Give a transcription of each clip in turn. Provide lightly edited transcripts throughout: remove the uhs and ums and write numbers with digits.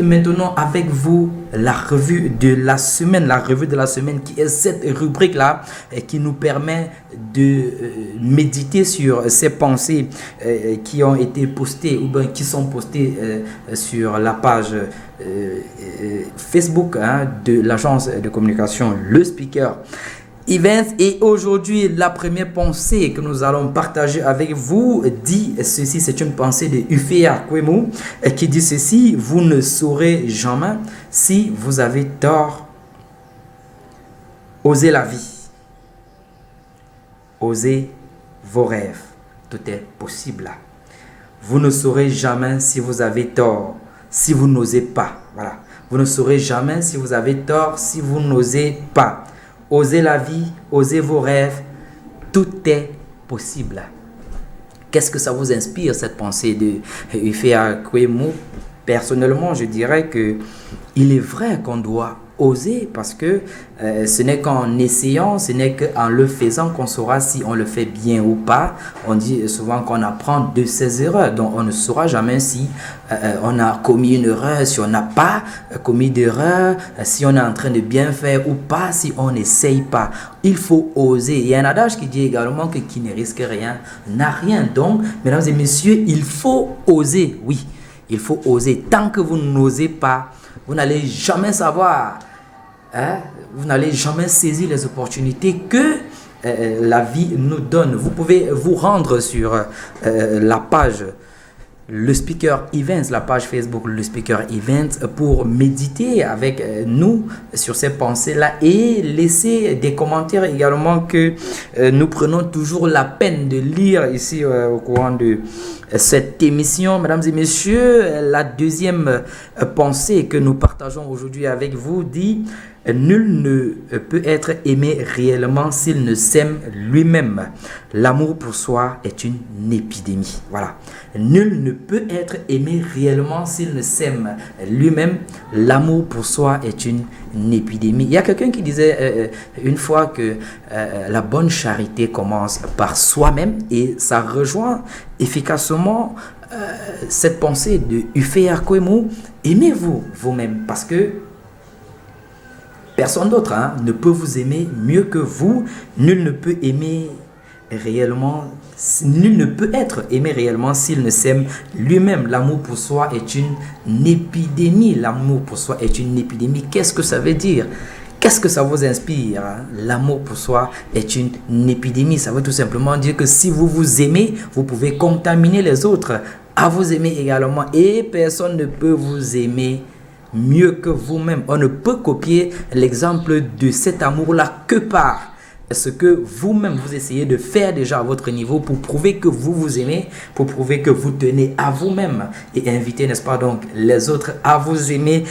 Maintenant avec vous la revue de la semaine qui est cette rubrique-là qui nous permet de méditer sur ces pensées qui ont été postées ou bien qui sont postées sur la page Facebook de l'agence de communication Le Speaker Events. Et aujourd'hui, la première pensée que nous allons partager avec vous dit ceci. C'est une pensée de Ufeya Kwemu qui dit ceci: vous ne saurez jamais si vous avez tort. Osez la vie, osez vos rêves, tout est possible. Vous ne saurez jamais si vous avez tort, si vous n'osez pas. Voilà, vous ne saurez jamais si vous avez tort, si vous n'osez pas. Osez la vie, osez vos rêves, tout est possible. Qu'est-ce que ça vous inspire, cette pensée de Ufeya Kwemu? Personnellement, je dirais que il est vrai qu'on doit oser parce que ce n'est qu'en essayant, ce n'est qu'en le faisant qu'on saura si on le fait bien ou pas. On dit souvent qu'on apprend de ses erreurs, donc on ne saura jamais si on a commis une erreur, si on n'a pas commis d'erreur, si on est en train de bien faire ou pas, si on n'essaye pas. Il faut oser. Il y a un adage qui dit également que qui ne risque rien n'a rien. Donc, mesdames et messieurs, il faut oser. Oui, il faut oser. Tant que vous n'osez pas, vous n'allez jamais savoir, vous n'allez jamais saisir les opportunités que la vie nous donne. Vous pouvez vous rendre sur la page Le Speaker Events, la page Facebook Le Speaker Events, pour méditer avec nous sur ces pensées-là et laisser des commentaires également que nous prenons toujours la peine de lire ici au courant de cette émission. Mesdames et messieurs, la deuxième pensée que nous partageons aujourd'hui avec vous dit: nul ne peut être aimé réellement s'il ne s'aime lui-même. L'amour pour soi est une épidémie. Voilà. Nul ne peut être aimé réellement s'il ne s'aime lui-même. L'amour pour soi est une épidémie. Il y a quelqu'un qui disait une fois que la bonne charité commence par soi-même, et ça rejoint efficacement cette pensée de Ufeya Kwemu. Aimez-vous vous-même parce que personne d'autre ne peut vous aimer mieux que vous. Nul ne peut aimer réellement, nul ne peut être aimé réellement s'il ne s'aime lui-même. L'amour pour soi est une épidémie. L'amour pour soi est une épidémie. Qu'est-ce que ça veut dire? Qu'est-ce que ça vous inspire? L'amour pour soi est une épidémie. Ça veut tout simplement dire que si vous vous aimez, vous pouvez contaminer les autres à vous aimer également. Et personne ne peut vous aimer mieux que vous-même. On ne peut copier l'exemple de cet amour-là que par ce que vous-même vous essayez de faire déjà à votre niveau pour prouver que vous vous aimez, pour prouver que vous tenez à vous-même et inviter, n'est-ce pas, donc les autres à vous aimer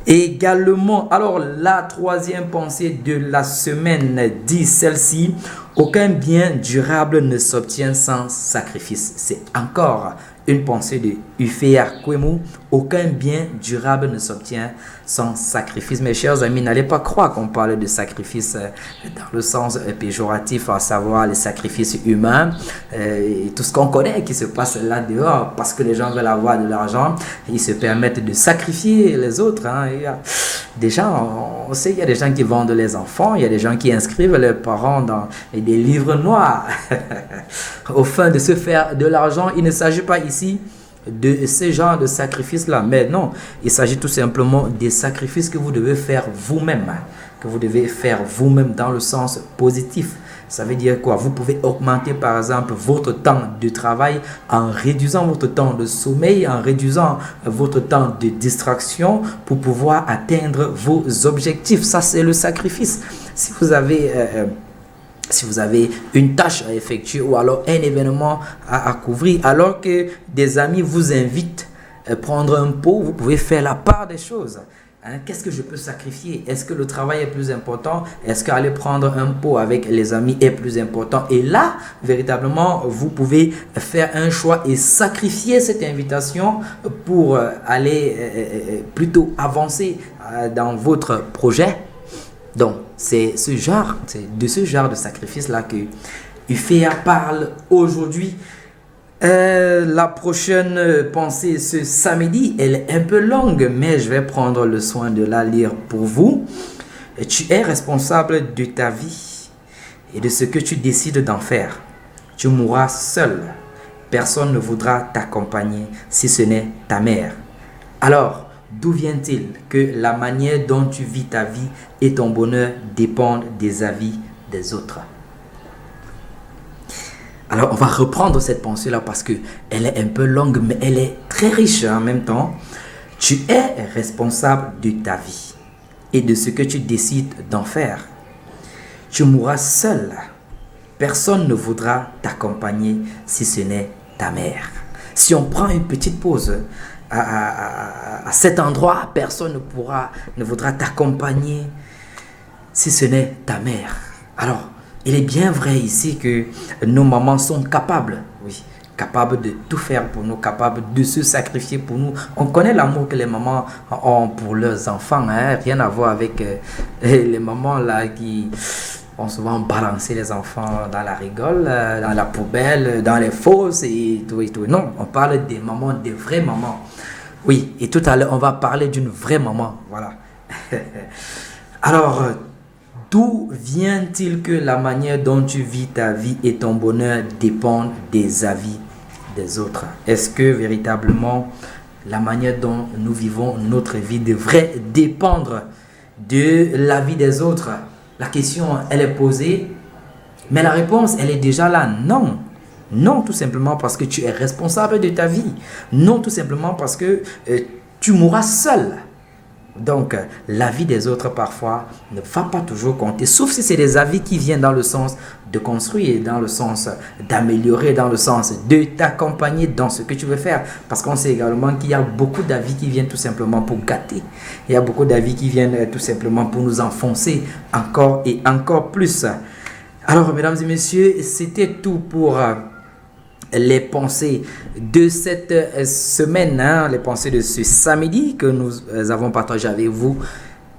également. Alors, la troisième pensée de la semaine dit celle-ci: aucun bien durable ne s'obtient sans sacrifice. C'est encore une pensée de Ufeya Kwemu. Aucun bien durable ne s'obtient sans sacrifice. Mes chers amis, n'allez pas croire qu'on parle de sacrifice dans le sens péjoratif, à savoir les sacrifices humains et tout ce qu'on connaît qui se passe là dehors parce que les gens veulent avoir de l'argent. Ils se permettent de sacrifier les autres. Il y a des gens, on sait, il y a des gens qui vendent les enfants, il y a des gens qui inscrivent leurs parents dans des livres noirs au fin de se faire de l'argent. Il ne s'agit pas ici de ce genre de sacrifice-là, mais non, il s'agit tout simplement des sacrifices que vous devez faire vous-même, que vous devez faire vous-même dans le sens positif. Ça veut dire quoi? Vous pouvez augmenter par exemple votre temps de travail en réduisant votre temps de sommeil, en réduisant votre temps de distraction pour pouvoir atteindre vos objectifs. Ça, c'est le sacrifice. Si vous avez une tâche à effectuer ou alors un événement à couvrir, alors que des amis vous invitent à prendre un pot, vous pouvez faire la part des choses. Qu'est-ce que je peux sacrifier? Est-ce que le travail est plus important? Est-ce qu'aller prendre un pot avec les amis est plus important? Et là, véritablement, vous pouvez faire un choix et sacrifier cette invitation pour aller plutôt avancer dans votre projet. Donc, c'est de ce genre de sacrifice-là que Ufeya parle aujourd'hui. La prochaine pensée ce samedi, elle est un peu longue, mais je vais prendre le soin de la lire pour vous. Tu es responsable de ta vie et de ce que tu décides d'en faire. Tu mourras seul. Personne ne voudra t'accompagner si ce n'est ta mère. Alors, d'où vient-il que la manière dont tu vis ta vie et ton bonheur dépendent des avis des autres? Alors, on va reprendre cette pensée-là parce qu'elle est un peu longue, mais elle est très riche en même temps. Tu es responsable de ta vie et de ce que tu décides d'en faire. Tu mourras seul. Personne ne voudra t'accompagner si ce n'est ta mère. Si on prend une petite pause à cet endroit, personne ne voudra t'accompagner si ce n'est ta mère. Alors, il est bien vrai ici que nos mamans sont capables, oui, capables de tout faire pour nous, capables de se sacrifier pour nous. On connaît l'amour que les mamans ont pour leurs enfants, hein, rien à voir avec les mamans là qui ont souvent balancé les enfants dans la rigole, dans la poubelle, dans les fosses et tout et tout. Non, on parle des mamans, des vraies mamans. Oui, et tout à l'heure, on va parler d'une vraie maman, voilà. Alors, d'où vient-il que la manière dont tu vis ta vie et ton bonheur dépendent des avis des autres? Est-ce que véritablement la manière dont nous vivons notre vie devrait dépendre de l'avis des autres? La question, elle est posée, mais la réponse, elle est déjà là. Non. Non, tout simplement parce que tu es responsable de ta vie. Non, tout simplement parce que tu mourras seul. Donc, l'avis des autres, parfois, ne va pas toujours compter, sauf si c'est des avis qui viennent dans le sens de construire, dans le sens d'améliorer, dans le sens de t'accompagner dans ce que tu veux faire. Parce qu'on sait également qu'il y a beaucoup d'avis qui viennent tout simplement pour gâter. Il y a beaucoup d'avis qui viennent tout simplement pour nous enfoncer encore et encore plus. Alors, mesdames et messieurs, c'était tout pour les pensées de cette semaine, hein, les pensées de ce samedi que nous avons partagé avec vous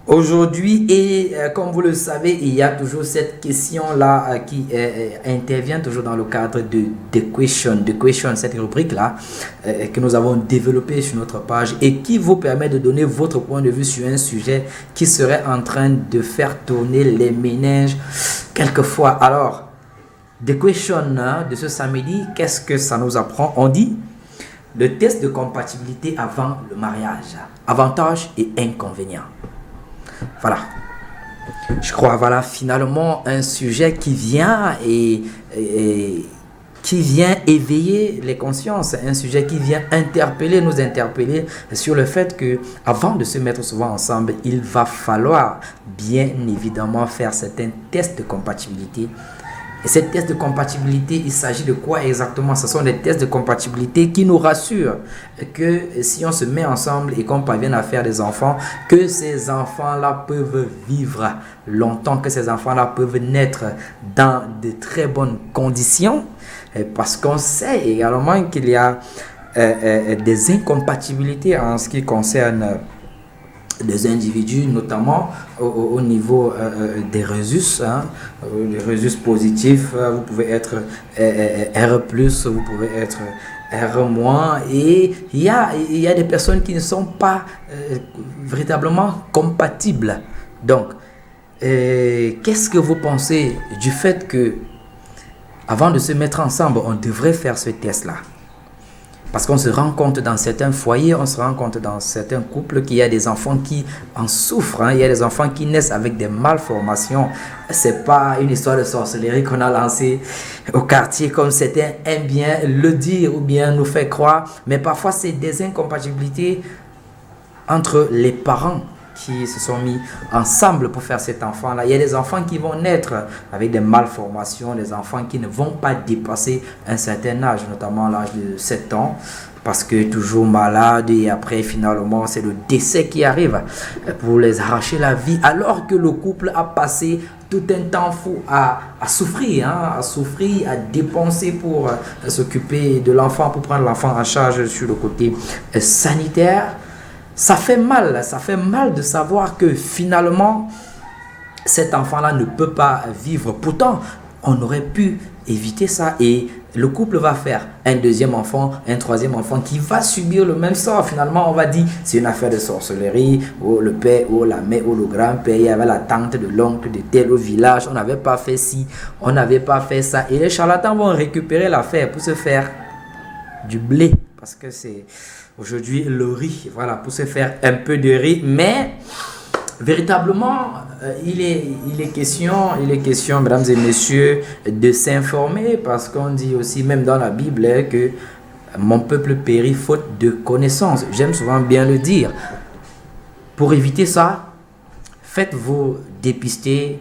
aujourd'hui. Et comme vous le savez, il y a toujours cette question-là qui intervient toujours dans le cadre de The Question, cette rubrique-là que nous avons développée sur notre page et qui vous permet de donner votre point de vue sur un sujet qui serait en train de faire tourner les méninges quelquefois. Alors, The Question de ce samedi, qu'est-ce que ça nous apprend? On dit le test de compatibilité avant le mariage, avantages et inconvénients. Voilà, je crois, voilà finalement un sujet qui vient qui vient éveiller les consciences, un sujet qui vient nous interpeller sur le fait que avant de se mettre souvent ensemble, il va falloir bien évidemment faire certains tests de compatibilité. Et ces tests de compatibilité, il s'agit de quoi exactement? Ce sont des tests de compatibilité qui nous rassurent que si on se met ensemble et qu'on parvient à faire des enfants, que ces enfants-là peuvent vivre longtemps, que ces enfants-là peuvent naître dans de très bonnes conditions. Parce qu'on sait également qu'il y a des incompatibilités en ce qui concerne des individus, notamment au niveau des résus, hein, les résus positifs. Vous pouvez être R+, vous pouvez être R-, et il y a des personnes qui ne sont pas véritablement compatibles. Donc, qu'est-ce que vous pensez du fait que avant de se mettre ensemble, on devrait faire ce test-là? Parce qu'on se rend compte dans certains foyers, on se rend compte dans certains couples qu'il y a des enfants qui en souffrent. Hein. Il y a des enfants qui naissent avec des malformations. Ce n'est pas une histoire de sorcellerie qu'on a lancée au quartier comme certains aiment bien le dire ou bien nous faire croire. Mais parfois, c'est des incompatibilités entre les parents qui se sont mis ensemble pour faire cet enfant-là. Il y a des enfants qui vont naître avec des malformations, des enfants qui ne vont pas dépasser un certain âge, notamment l'âge de 7 ans, parce que toujours malade et après finalement c'est le décès qui arrive pour les arracher la vie, alors que le couple a passé tout un temps fou à souffrir, hein, à dépenser pour s'occuper de l'enfant, pour prendre l'enfant en charge sur le côté sanitaire. Ça fait mal de savoir que finalement, cet enfant-là ne peut pas vivre. Pourtant, on aurait pu éviter ça et le couple va faire un deuxième enfant, un troisième enfant qui va subir le même sort. Finalement, on va dire c'est une affaire de sorcellerie, ou le père, ou la mère, ou le grand-père, il y avait la tante de l'oncle de tel au village, on n'avait pas fait ci, on n'avait pas fait ça. Et les charlatans vont récupérer l'affaire pour se faire du blé, parce que c'est aujourd'hui le riz, voilà, pour se faire un peu de riz. Mais véritablement, il est question, mesdames et messieurs, de s'informer, parce qu'on dit aussi, même dans la Bible, que mon peuple périt faute de connaissance. J'aime souvent bien le dire. Pour éviter ça, faites-vous dépister